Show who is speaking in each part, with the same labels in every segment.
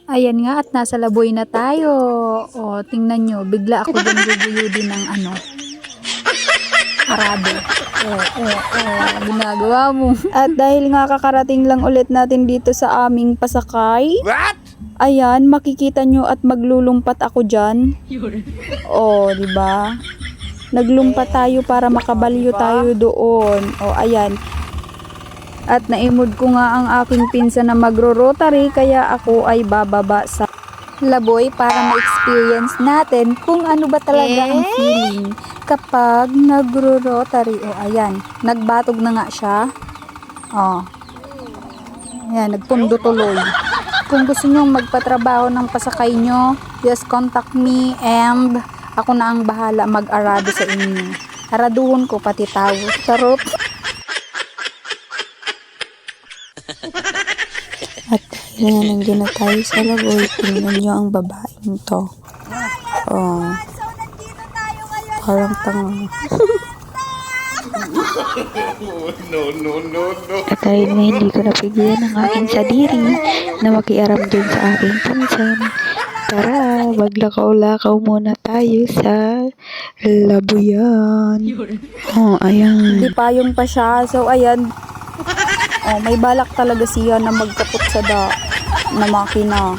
Speaker 1: Ayan nga at nasa Laboy na tayo. O, tingnan nyo, bigla ako dyan bubuyudin ng arado. Ginagawa mo. At dahil nga kakarating lang ulit natin dito sa aming pasakay.
Speaker 2: What?
Speaker 1: Ayan, makikita nyo at maglulumpat ako dyan. O, di ba? Naglumpat tayo para makabalyo tayo doon. O, ayan. At naimod ko nga ang aking pinsan na magro-rotary kaya ako ay bababa sa Laboy para ma-experience natin kung ano ba talaga ang feeling kapag nagro-rotary. O ayan, nagbatog na nga siya. O, ayan, nagpundo tuloy. Kung gusto nyo magpatrabaho ng pasakay nyo, just contact me and ako na ang bahala mag-arado sa inyo. Araduhon ko pati tao. Charot. At dahil nga nandiyan na tayo sa Laboy, tingnan nyo ang babaeng to. Oh. Parang tanga.
Speaker 2: No.
Speaker 3: At dahil nga hindi ko napigilan ang aking sadiri na makiaram dun sa aking pinsan, tara, maglakaw-lakaw muna tayo sa Labuyan. Oh, ayan.
Speaker 1: Hindi payong pa siya. So, ayan. Oh, may balak talaga siya na magkapot sa na makina.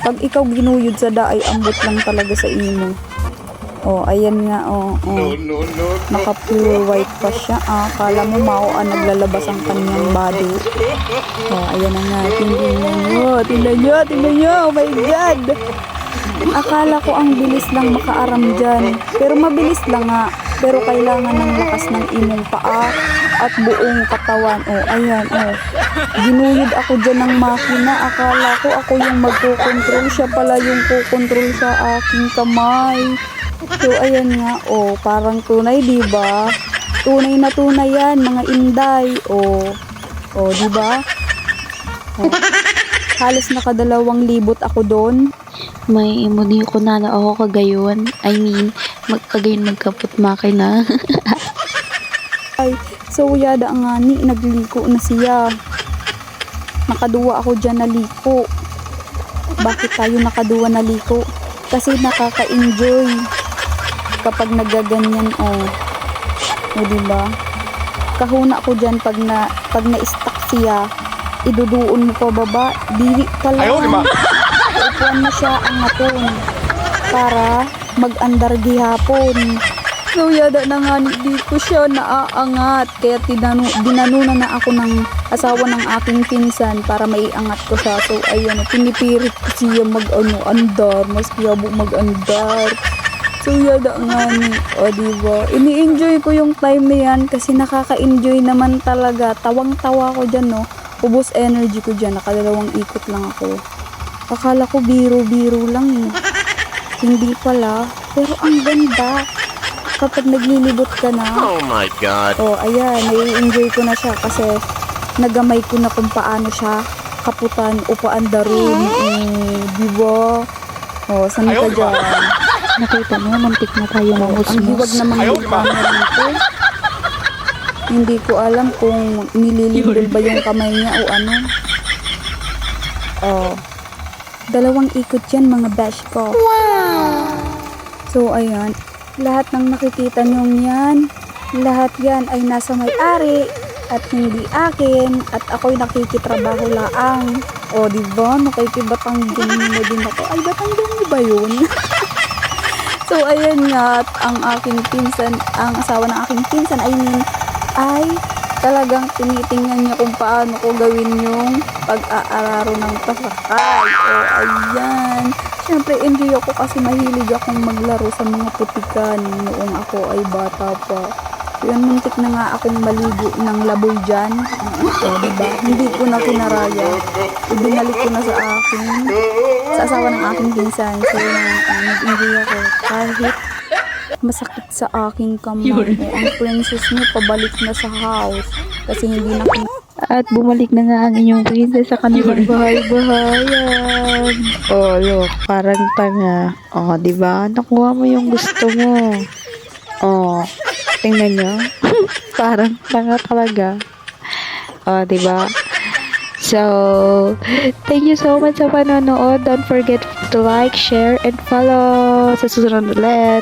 Speaker 1: Pag ikaw ginuyod sa ay ambot lang talaga sa imo. Oh, ayan nga. Oh.
Speaker 2: No.
Speaker 1: Naka-pure white pa siya. Kala mo naglalabas ang kanyang body. Oh, ayan na nga. Tingnan nyo. Oh my God. Akala ko ang bilis lang makaaram dyan. Pero mabilis lang nga. Pero kailangan ng lakas ng imong paa at buong katawan. Oh, ayan. Oh. Ginuyod ako dyan ng makina. Akala ko ako yung magkukontrol. Siya pala yung kukontrol sa aking kamay. So, ayan nga. Oh, parang tunay, diba? Tunay na tunay yan, mga inday. Oh, diba? Oh. Halos naka2,000 ako doon.
Speaker 3: May imuni ko na ako kagayon. I mean, magkapot makina.
Speaker 1: Ay, so yada nga ni, nagliko na siya. Nakaduwa ako dyan na liko. Bakit tayo nakaduwa na liko? Kasi nakaka-enjoy kapag nagaganyan. Oh, diba? Kahuna ko dyan pag na-stuck siya, iduduon mo pa baba, dili ka lang. Upuan mo siya ang naton para mag-andar gihapon. So yada na nga di ko siya naaangat, kaya dinanunan na ako ng asawa ng aking pinsan para maiangat ko siya. So ayun, pinipirit ko siya mag-andar, mas kiyabo mag-andar. So yada nga ni, diba? Ini-enjoy ko yung time na yan kasi nakaka-enjoy naman talaga. Tawang-tawa ko dyan, no? Ubos energy ko dyan, naka2 ikot lang ako. Akala ko biro-biro lang eh. Hindi pala. Pero ang ganda. Kapag naglilibot ka na.
Speaker 2: Oh my God.
Speaker 1: Oh, ayan. Nai-enjoy ko na siya kasi nagamay ko na kung paano siya kaputan o paandarin. Diba? Oh, saan ka dyan?
Speaker 3: Nakita mo, muntik na tayo
Speaker 1: Ang
Speaker 3: mamusmus.
Speaker 1: hiwag naman yung camera nito. Hindi ko alam kung nililindol ba yung kamay niya o ano. Oh. 2 ikot yan mga bash ko. Wow! So, ayan. Lahat ng nakikita nyong yan, lahat yan ay nasa may-ari at hindi akin at ako'y nakikitrabaho laang. O, diba? Nakikibatanggong mo din ako. Ay, batanggong mo ba yun? So, ayan nga. At ang aking pinsan, ang asawa ng aking pinsan, ay talagang tinitingnan niya kung paano ko gawin yung pag-aararo ng pasakay. O, ayan. Siyempre, enjoy ako kasi mahilig akong maglaro sa mga putikan noong ako ay bata pa. Yun, muntik na nga akong maligo ng laboy dyan. O, diba? Hindi ko na kinaraya. Ibinalik ko na sa asawa ng aking pinsan. So, nag-enjoy ako kahit masakit sa aking kamay. O, ang princess niyo pabalik na sa house kasi hindi na
Speaker 3: At bumalik na nga ang inyong princess sa kanilang bahay-bahayan. Oh, look, parang tanga. Oh, diba? Nakuha mo yung gusto mo. Oh, tingnan nyo. Parang tanga talaga. Oh, diba? So, thank you so much sa panonood. Don't forget to like, share, and follow. Sa susunod ulit.